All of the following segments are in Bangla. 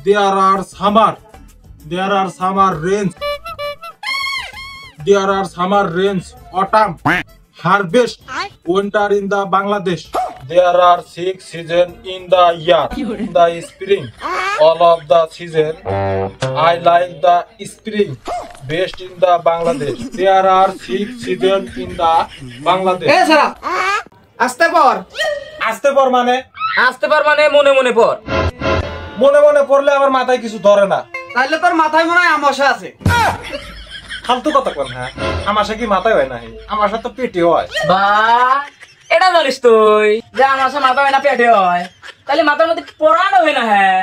There are summer. There are summer rains. There are summer rains. Autumn. Harvest. Winter in the Bangladesh. There are 6 seasons in the year. In the spring. All of the season. I like the spring. Best in the Bangladesh. There are 6 seasons in the Bangladesh. এ সারা আস্তে পর আসতে পর মানে মনে মনে পর। মনে মনে পড়লে আমার মাথায় কিছু ধরে না। তাইলে তোর মাথায় মনে হয় আমাশা আছে। ফালতু কথা কোন হ্যাঁ আমার সাথে কি মাথায় হয় না আমার সাথে পেটে হয় বা এটা জানিস তুই যে আমার সাথে মাথা হয় না পেটে হয় তাহলে মাথার মধ্যে পড়ানো হয় না হ্যাঁ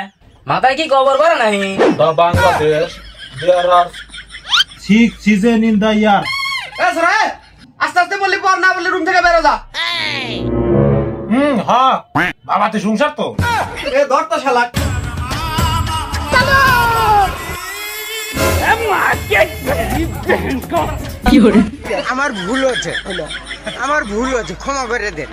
মাথায় কি কবর করে নাই The Bangladesh there are 6 seasons in the year এ সারা আস্তে আস্তে বললি পর না বললি রুম থেকে বেরো যা। হ্যাঁ বাবাতে সংসার তো এ ধর তো শালা আমার ভুল হয়েছে ক্ষমা করে দেন।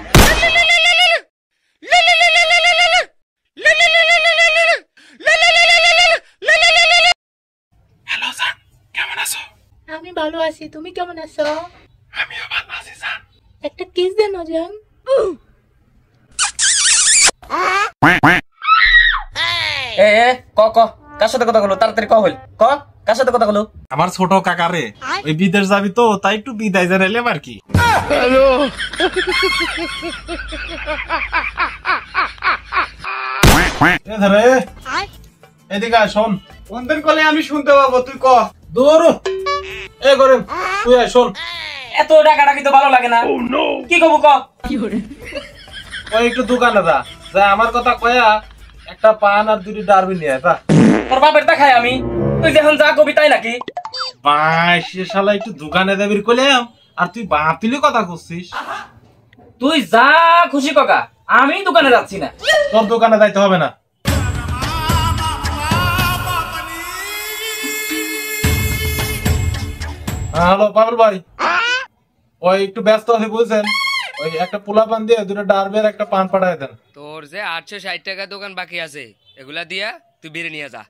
হ্যালো স্যার কেমন আছো আমি ভালো আছি তুমি কেমন আছো আমিও ভালো আছি স্যার একটা কিস দেন না জান এ ক কার সাথে কথা বলো তাড়াতাড়ি ক হইল ক কার সাথে কথা বলো আমার ছোট কাকা রে ওই বিদেশ যাবি তো তাই একটু বিদায় জানাইলাম আর কি এদিকে আয় শোন কোনদিন কলে আমি শুনতে পাবো তুই ক দূর এ করে তুই আয় শোন এত ডাকাডাকি তো ভালো লাগে না কি কব ক ওই একটু দোকানে যা আমার কথা কয়া একটা পান আর দুটি ডারবি নিয়ে যা তোর বাপের তা খাই আমি তুই যখন যা কবি তাই নাকি ভাই সে শালা একটু দোকানে যাবির কইলাম আর তুই বাতিলি কথা করছিস তুই যা খুশি কাকা আমি দোকানে যাচ্ছি না তোর দোকানে যাইতে হবে না হ্যালো পাবল ভাই ওই একটু ব্যস্ত আছে বুঝছেন ওই একটা পোলা পান দিয়ে দুটো ডারবের একটা পান পাঠায় দেন তোর যে 860 টাকা দোকান বাকি আছে এগুলা দিয়া তুই বেরে নিয়ে যা